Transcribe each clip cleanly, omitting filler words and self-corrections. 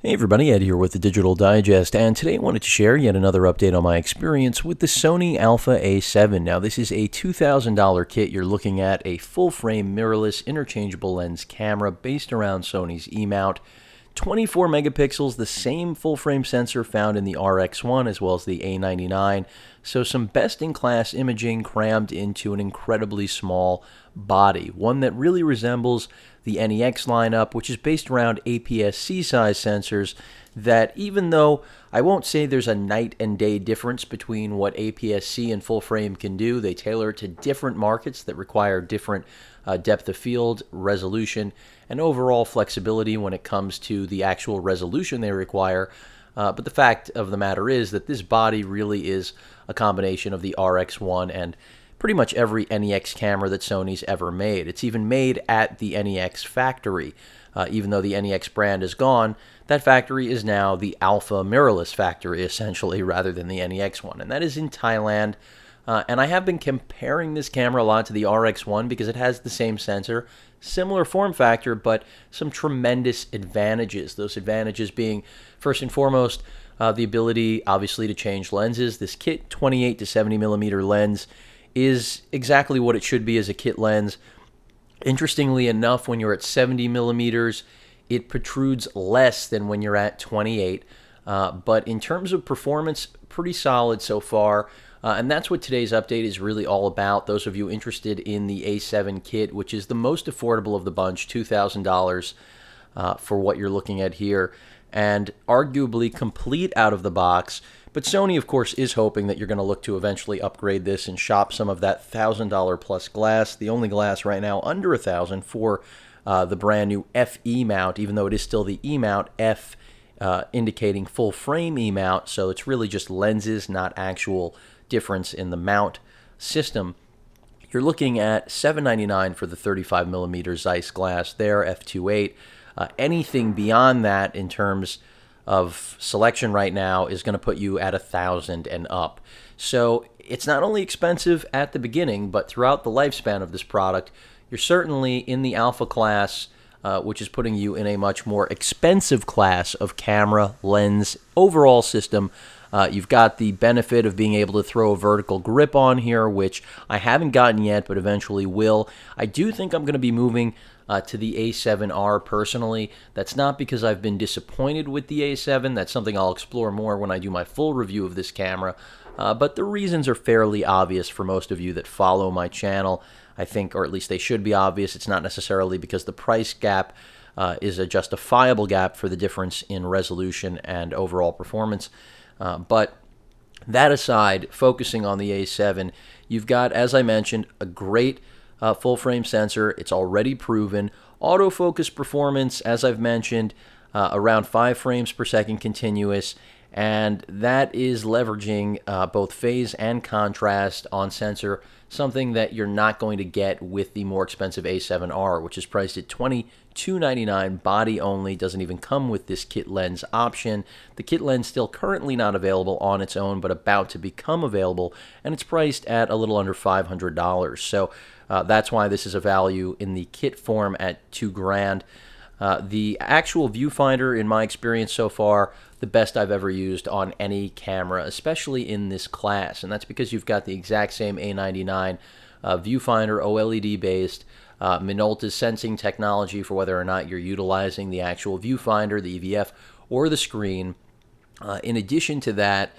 Hey everybody, Ed here with the Digital Digest, and today I wanted to share yet another update on my experience with the Sony Alpha A7. Now this is a $2,000 kit. You're looking at a full-frame mirrorless interchangeable lens camera based around Sony's E-mount. 24 megapixels, the same full-frame sensor found in the RX1 as well as the A99. So some best-in-class imaging crammed into an incredibly small body, one that really resembles the NEX lineup, which is based around APS-C size sensors that, even though I won't say there's a night and day difference between what APS-C and full frame can do, they tailor to different markets that require different depth of field, resolution, and overall flexibility when it comes to the actual resolution they require. But the fact of the matter is that this body really is a combination of the RX1 and pretty much every NEX camera that Sony's ever made. It's even made at the NEX factory. Even though the NEX brand is gone, that factory is now the Alpha mirrorless factory, essentially, rather than the NEX one. And that is in Thailand. And I have been comparing this camera a lot to the RX1 because it has the same sensor, similar form factor, but some tremendous advantages. Those advantages being, first and foremost, the ability, obviously, to change lenses. This kit 28 to 70 millimeter lens is exactly what it should be as a kit lens. Interestingly enough, when you're at 70 millimeters, it protrudes less than when you're at 28. But in terms of performance, pretty solid so far. And that's what today's update is really all about. Those of you interested in the A7 kit, which is the most affordable of the bunch, $2,000 for what you're looking at here, and arguably complete out of the box. But Sony, of course, is hoping that you're going to look to eventually upgrade this and shop some of that $1,000 plus glass. The only glass right now under $1,000 for the brand new FE mount, even though it is still the E mount, F indicating full frame E mount. So it's really just lenses, not actual difference in the mount system. You're looking at $799 for the 35 millimeter Zeiss glass there, f2.8. Anything beyond that in terms of selection right now is going to put you at $1,000 and up. So it's not only expensive at the beginning, but throughout the lifespan of this product, you're certainly in the Alpha class, which is putting you in a much more expensive class of camera, lens, overall system. You've got the benefit of being able to throw a vertical grip on here, which I haven't gotten yet, but eventually will. I do think I'm going to be moving to the A7R personally. That's not because I've been disappointed with the A7. That's something I'll explore more when I do my full review of this camera. But the reasons are fairly obvious for most of you that follow my channel, I think, or at least they should be obvious. It's not necessarily because the price gap is a justifiable gap for the difference in resolution and overall performance. But that aside, focusing on the A7, you've got, as I mentioned, a great full-frame sensor. It's already proven. Autofocus performance, as I've mentioned, around 5 frames per second continuous, and that is leveraging both phase and contrast on sensor, something that you're not going to get with the more expensive A7R, which is priced at $22.99, body only, doesn't even come with this kit lens option. The kit lens still currently not available on its own, but about to become available, and it's priced at a little under $500. So that's why this is a value in the kit form at $2,000. The actual viewfinder, in my experience so far, the best I've ever used on any camera, especially in this class. And that's because you've got the exact same A99 viewfinder, OLED based, Minolta's sensing technology for whether or not you're utilizing the actual viewfinder, the EVF, or the screen. In addition to that,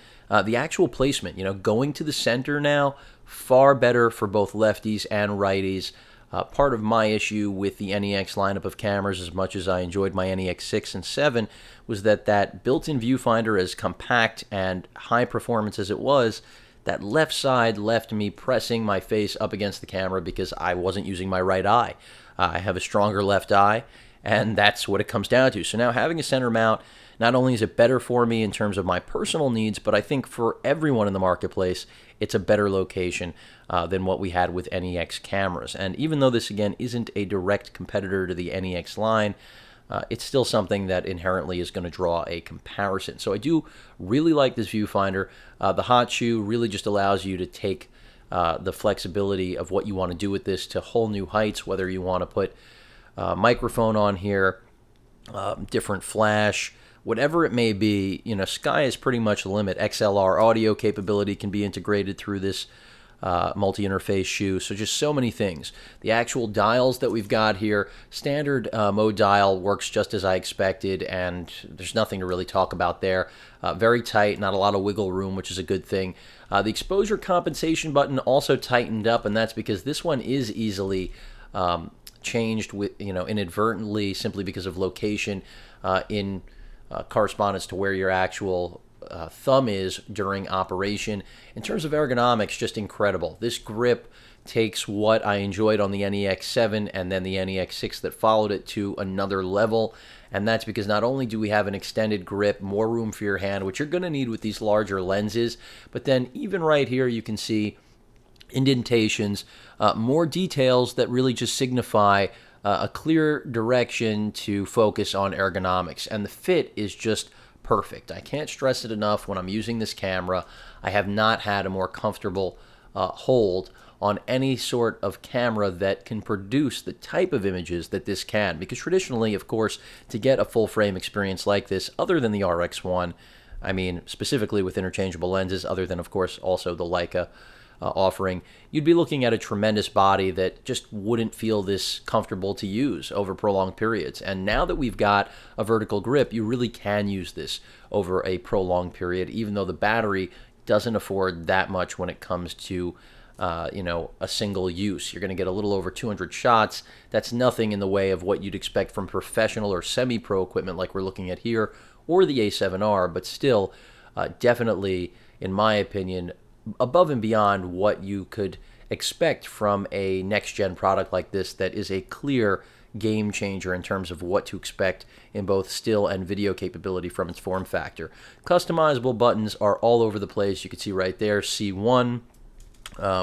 the actual placement, going to the center now, far better for both lefties and righties. Part of my issue with the NEX lineup of cameras, as much as I enjoyed my NEX 6 and 7, was that built-in viewfinder, as compact and high performance as it was, that left side left me pressing my face up against the camera because I wasn't using my right eye. I have a stronger left eye, and that's what it comes down to. So now having a center mount, not only is it better for me in terms of my personal needs, but I think for everyone in the marketplace, it's a better location than what we had with NEX cameras. And even though this, again, isn't a direct competitor to the NEX line, it's still something that inherently is going to draw a comparison. So I do really like this viewfinder. The hot shoe really just allows you to take the flexibility of what you want to do with this to whole new heights, whether you want to put microphone on here, different flash, whatever it may be, sky is pretty much the limit. XLR audio capability can be integrated through this multi-interface shoe. So just so many things. The actual dials that we've got here, standard mode dial works just as I expected, and there's nothing to really talk about there. Very tight, not a lot of wiggle room, which is a good thing. The exposure compensation button also tightened up, and that's because this one is easily changed with inadvertently, simply because of location in correspondence to where your actual thumb is during operation. In terms of ergonomics, just incredible. This grip takes what I enjoyed on the NEX7 and then the NEX6 that followed it to another level, and that's because not only do we have an extended grip, more room for your hand, which you're going to need with these larger lenses, but then even right here you can see indentations, more details that really just signify a clear direction to focus on ergonomics, and the fit is just perfect. I can't stress it enough when I'm using this camera. I have not had a more comfortable hold on any sort of camera that can produce the type of images that this can, because traditionally, of course, to get a full frame experience like this, other than the RX1, I mean specifically with interchangeable lenses, other than of course also the Leica offering, you'd be looking at a tremendous body that just wouldn't feel this comfortable to use over prolonged periods. And now that we've got a vertical grip, you really can use this over a prolonged period, even though the battery doesn't afford that much when it comes to a single use. You're going to get a little over 200 shots. That's nothing in the way of what you'd expect from professional or semi-pro equipment like we're looking at here, or the A7R, but still definitely, in my opinion, above and beyond what you could expect from a next-gen product like this that is a clear game changer in terms of what to expect in both still and video capability from its form factor. Customizable buttons are all over the place. You can see right there, C1.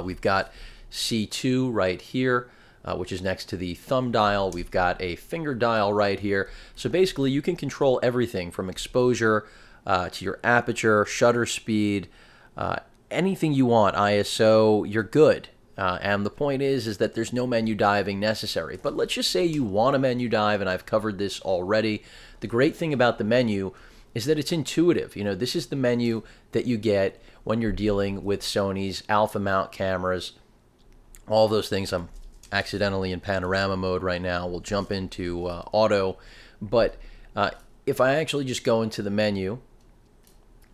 We've got C2 right here, which is next to the thumb dial. We've got a finger dial right here. So basically, you can control everything from exposure to your aperture, shutter speed, anything you want, ISO, you're good. And the point is that there's no menu diving necessary. But let's just say you want a menu dive, and I've covered this already. The great thing about the menu is that it's intuitive. This is the menu that you get when you're dealing with Sony's Alpha mount cameras. All those things. I'm accidentally in panorama mode right now. We'll jump into auto. But if I actually just go into the menu,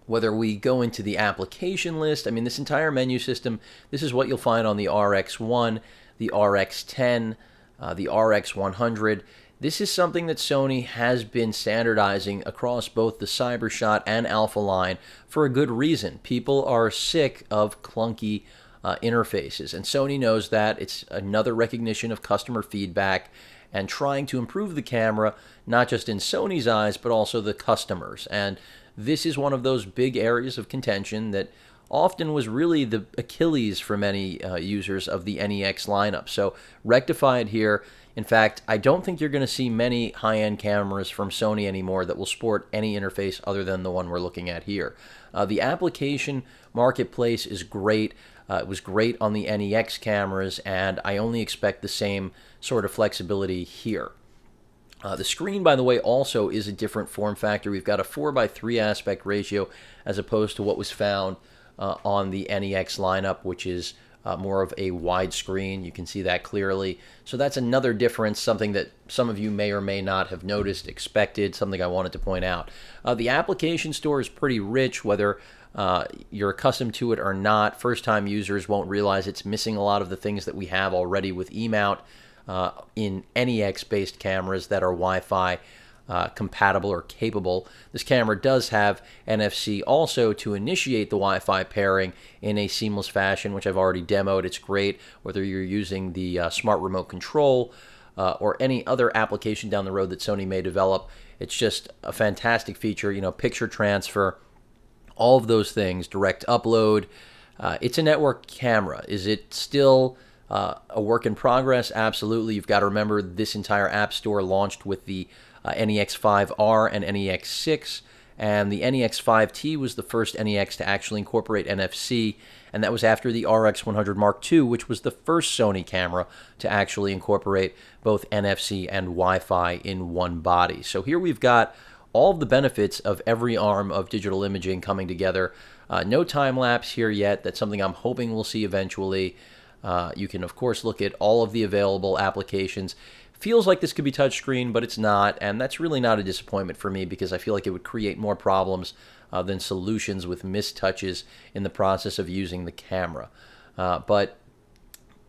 whether we go into the application list, I mean, this entire menu system, this is what you'll find on the RX1, the RX10, the RX100. This is something that Sony has been standardizing across both the CyberShot and Alpha line for a good reason. People are sick of clunky interfaces, and Sony knows that. It's another recognition of customer feedback and trying to improve the camera, not just in Sony's eyes, but also the customers. And this is one of those big areas of contention that often was really the Achilles for many users of the NEX lineup. So rectified here. In fact, I don't think you're going to see many high-end cameras from Sony anymore that will sport any interface other than the one we're looking at here. The application marketplace is great. It was great on the NEX cameras, and I only expect the same sort of flexibility here. The screen, by the way, also is a different form factor. We've got a 4:3 aspect ratio as opposed to what was found on the NEX lineup, which is more of a wide screen. You can see that clearly. So that's another difference, something that some of you may or may not have noticed, expected, something I wanted to point out. The application store is pretty rich, whether you're accustomed to it or not. First-time users won't realize it's missing a lot of the things that we have already with E-mount in NEX-based cameras that are Wi-Fi compatible or capable. This camera does have NFC also to initiate the Wi-Fi pairing in a seamless fashion, which I've already demoed. It's great whether you're using the smart remote control or any other application down the road that Sony may develop. It's just a fantastic feature, picture transfer, all of those things, direct upload. It's a network camera. Is it still a work in progress? Absolutely. You've got to remember this entire app store launched with the NEX5R and NEX6, and the NEX5T was the first NEX to actually incorporate NFC, and that was after the RX100 Mark II, which was the first Sony camera to actually incorporate both NFC and Wi-Fi in one body. So here we've got all of the benefits of every arm of digital imaging coming together. No time lapse here yet. That's something I'm hoping we'll see eventually. You can, of course, look at all of the available applications. Feels like this could be touchscreen, but it's not, and that's really not a disappointment for me because I feel like it would create more problems than solutions with missed touches in the process of using the camera. But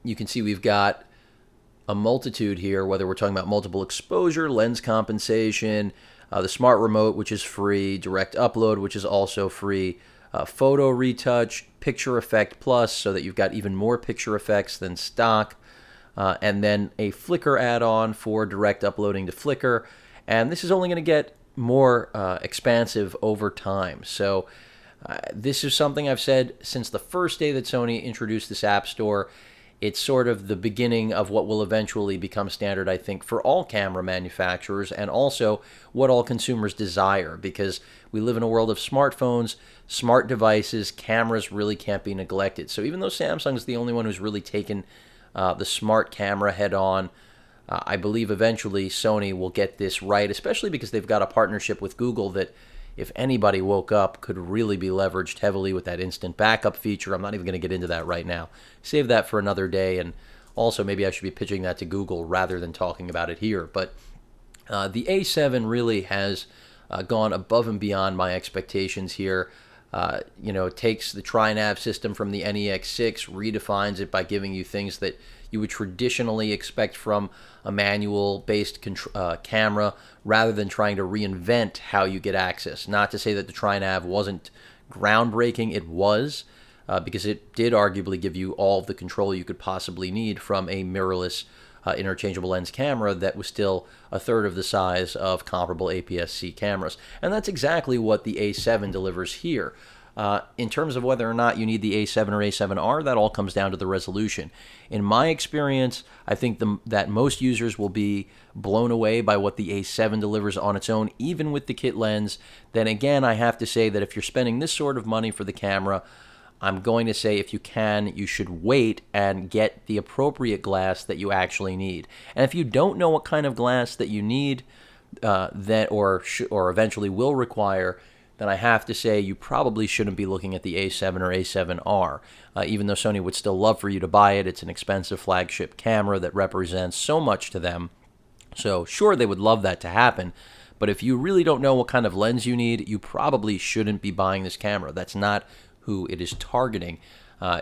you can see we've got a multitude here, whether we're talking about multiple exposure, lens compensation, the smart remote, which is free, direct upload, which is also free, photo retouch, picture effect plus, so that you've got even more picture effects than stock, and then a Flickr add-on for direct uploading to Flickr. And this is only going to get more expansive over time. So this is something I've said since the first day that Sony introduced this app store. It's sort of the beginning of what will eventually become standard, I think, for all camera manufacturers, and also what all consumers desire, because we live in a world of smartphones, smart devices. Cameras really can't be neglected. So even though Samsung's the only one who's really taken the smart camera head on, I believe eventually Sony will get this right, especially because they've got a partnership with Google that, if anybody woke up, could really be leveraged heavily with that instant backup feature. I'm not even going to get into that right now. Save that for another day, and also maybe I should be pitching that to Google rather than talking about it here. But the A7 really has gone above and beyond my expectations here. It takes the TriNav system from the NEX6, redefines it by giving you things that you would traditionally expect from a manual-based camera, rather than trying to reinvent how you get access. Not to say that the TriNav wasn't groundbreaking. It was, because it did arguably give you all of the control you could possibly need from a mirrorless interchangeable lens camera that was still a third of the size of comparable APS-C cameras. And that's exactly what the A7 delivers here. In terms of whether or not you need the A7 or A7R, that all comes down to the resolution. In my experience, I think that most users will be blown away by what the A7 delivers on its own, even with the kit lens. Then again, I have to say that if you're spending this sort of money for the camera, I'm going to say if you can, you should wait and get the appropriate glass that you actually need. And if you don't know what kind of glass that you need, or eventually will require, then I have to say you probably shouldn't be looking at the A7 or A7R. Even though Sony would still love for you to buy it, it's an expensive flagship camera that represents so much to them. So sure, they would love that to happen, but if you really don't know what kind of lens you need, you probably shouldn't be buying this camera. That's not who it is targeting.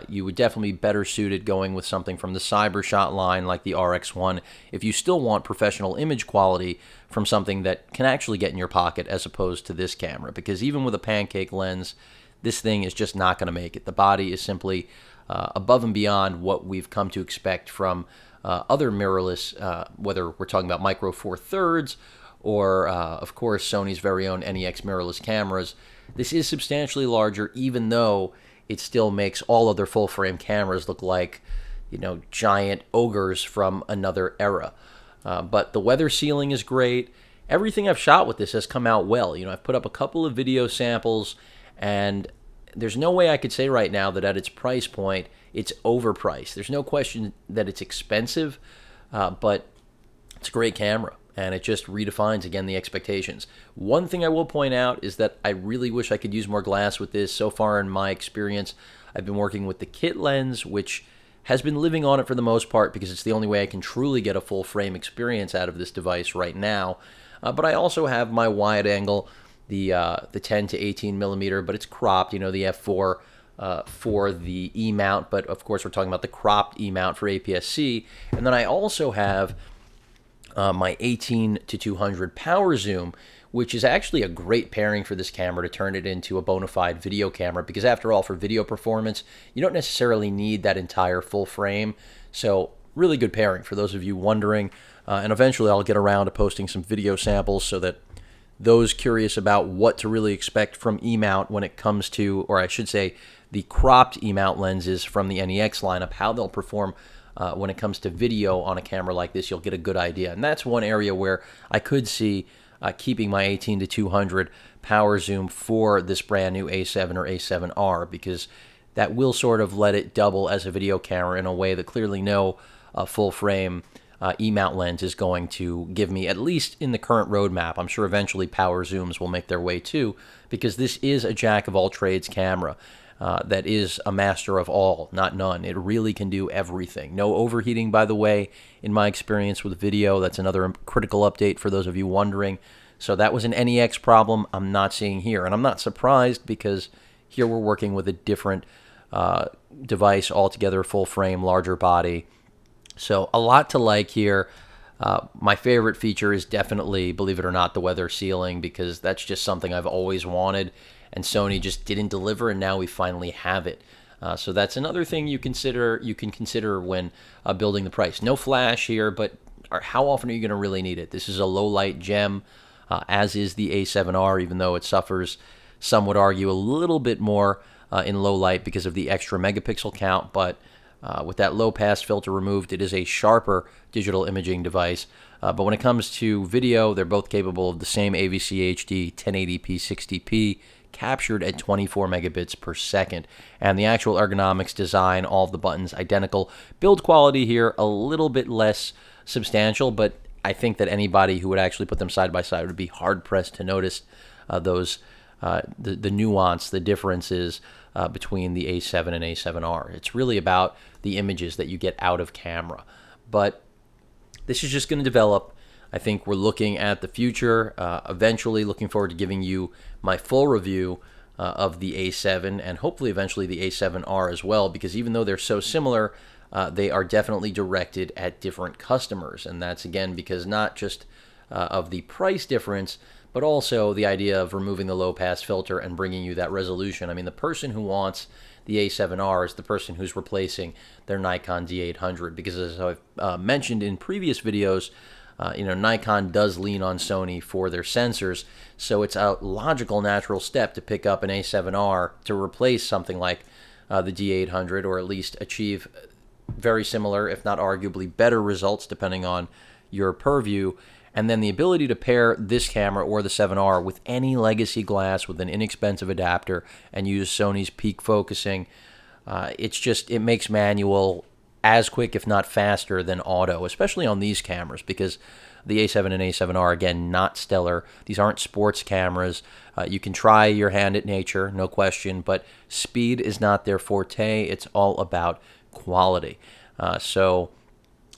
You would definitely be better suited going with something from the CyberShot line like the RX1 if you still want professional image quality from something that can actually get in your pocket, as opposed to this camera. Because even with a pancake lens, this thing is just not going to make it. The body is simply above and beyond what we've come to expect from other mirrorless, whether we're talking about Micro Four Thirds or, of course, Sony's very own NEX mirrorless cameras. This is substantially larger, even though it still makes all other full-frame cameras look like, giant ogres from another era. But the weather sealing is great. Everything I've shot with this has come out well. I've put up a couple of video samples, and there's no way I could say right now that at its price point, it's overpriced. There's no question that it's expensive, but it's a great camera, and it just redefines, again, the expectations. One thing I will point out is that I really wish I could use more glass with this. So far in my experience, I've been working with the kit lens, which has been living on it for the most part because it's the only way I can truly get a full frame experience out of this device right now. But I also have my wide angle, the 10 to 18 millimeter, but it's cropped, the f4 for the E mount, but of course we're talking about the cropped E mount for APS-C. And then I also have my 18 to 200 power zoom, which is actually a great pairing for this camera to turn it into a bona fide video camera, because after all, for video performance, you don't necessarily need that entire full frame. So really good pairing for those of you wondering. And eventually I'll get around to posting some video samples so that those curious about what to really expect from E-mount when it comes to, or I should say, the cropped E-mount lenses from the NEX lineup, how they'll perform when it comes to video on a camera like this, you'll get a good idea. And that's one area where I could see keeping my 18 to 200 power zoom for this brand new A7 or A7R, because that will sort of let it double as a video camera in a way that clearly no full frame E-mount lens is going to give me, at least in the current roadmap. I'm sure eventually power zooms will make their way too, because this is a jack of all trades camera that is a master of all, not none. It really can do everything. No overheating, by the way, in my experience with video. That's another critical update for those of you wondering. So that was an NEX problem I'm not seeing here, and I'm not surprised because here we're working with a different device altogether, full frame, larger body. So a lot to like here. My favorite feature is definitely, believe it or not, the weather sealing, because that's just something I've always wanted, and Sony just didn't deliver, and now we finally have it. So that's another thing you can consider when building the price. No flash here, but how often are you going to really need it? This is a low light gem, as is the A7R, even though it suffers, some would argue, a little bit more in low light because of the extra megapixel count, but with that low pass filter removed, it is a sharper digital imaging device. But when it comes to video, they're both capable of the same AVC HD 1080p 60p captured at 24 megabits per second. And the actual ergonomics design, all of the buttons identical. Build quality here a little bit less substantial, but I think that anybody who would actually put them side by side would be hard pressed to notice the nuance, the differences between the A7 and A7R. It's really about the images that you get out of camera. But this is just going to develop. I think we're looking at the future, eventually looking forward to giving you my full review of the A7 and hopefully eventually the A7R as well, because even though they're so similar, they are definitely directed at different customers. And that's, again, because not just of the price difference, but also the idea of removing the low-pass filter and bringing you that resolution. I mean, the person who wants the A7R is the person who's replacing their Nikon D800, because as I've mentioned in previous videos, Nikon does lean on Sony for their sensors, so it's a logical, natural step to pick up an A7R to replace something like the D800, or at least achieve very similar, if not arguably better results, depending on your purview. And then the ability to pair this camera or the 7R with any legacy glass with an inexpensive adapter and use Sony's peak focusing, it makes manual as quick, if not faster, than auto, especially on these cameras, because the A7 and A7R, again, not stellar. These aren't sports cameras. You can try your hand at nature, no question, but speed is not their forte. It's all about quality. So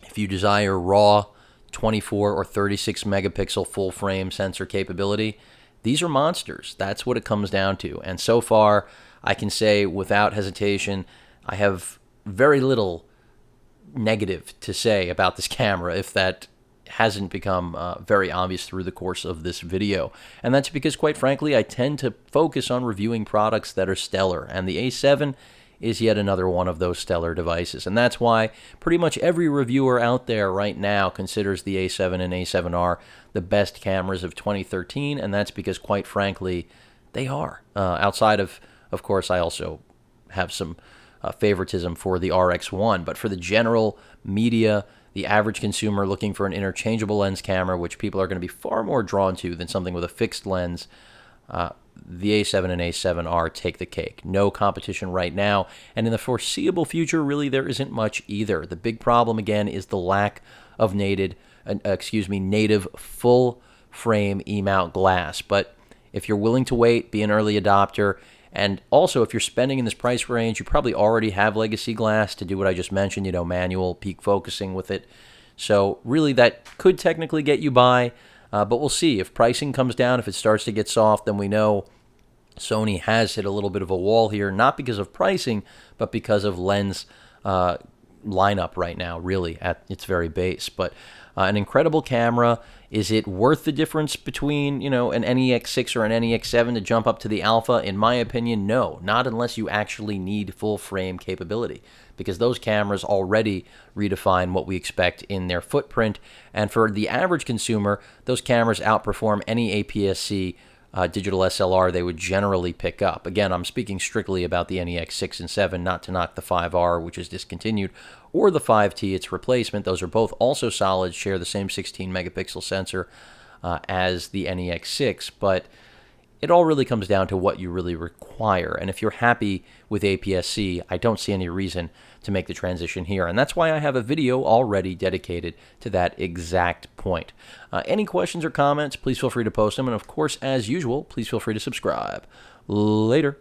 if you desire raw 24 or 36 megapixel full frame sensor capability, these are monsters. That's what it comes down to. And so far, I can say without hesitation, I have very little negative to say about this camera, if that hasn't become very obvious through the course of this video. And that's because, quite frankly, I tend to focus on reviewing products that are stellar, and the A7 is yet another one of those stellar devices. And that's why pretty much every reviewer out there right now considers the A7 and A7R the best cameras of 2013, and that's because, quite frankly, they are. Outside of course, I also have some favoritism for the RX1, but for the general media, the average consumer looking for an interchangeable lens camera, which people are going to be far more drawn to than something with a fixed lens, the A7 and A7R take the cake. No competition right now, and in the foreseeable future, really, there isn't much either. The big problem, again, is the lack of native full-frame E-mount glass. But if you're willing to wait, be an early adopter, and also if you're spending in this price range, you probably already have legacy glass to do what I just mentioned, manual peak focusing with it. So really, that could technically get you by. But we'll see. If pricing comes down, if it starts to get soft, then we know Sony has hit a little bit of a wall here, not because of pricing, but because of lens lineup right now, really, at its very base. But an incredible camera. Is it worth the difference between, an NEX6 or an NEX7 to jump up to the Alpha? In my opinion, no. Not unless you actually need full frame capability, because those cameras already redefine what we expect in their footprint. And for the average consumer, those cameras outperform any APS-C digital SLR they would generally pick up. Again, I'm speaking strictly about the NEX6 and 7, not to knock the 5R, which is discontinued, or the 5T, its replacement. Those are both also solid, share the same 16 megapixel sensor as the NEX6, but it all really comes down to what you really require. And if you're happy with APS-C, I don't see any reason to make the transition here. And that's why I have a video already dedicated to that exact point. Any questions or comments, please feel free to post them. And of course, as usual, please feel free to subscribe. Later.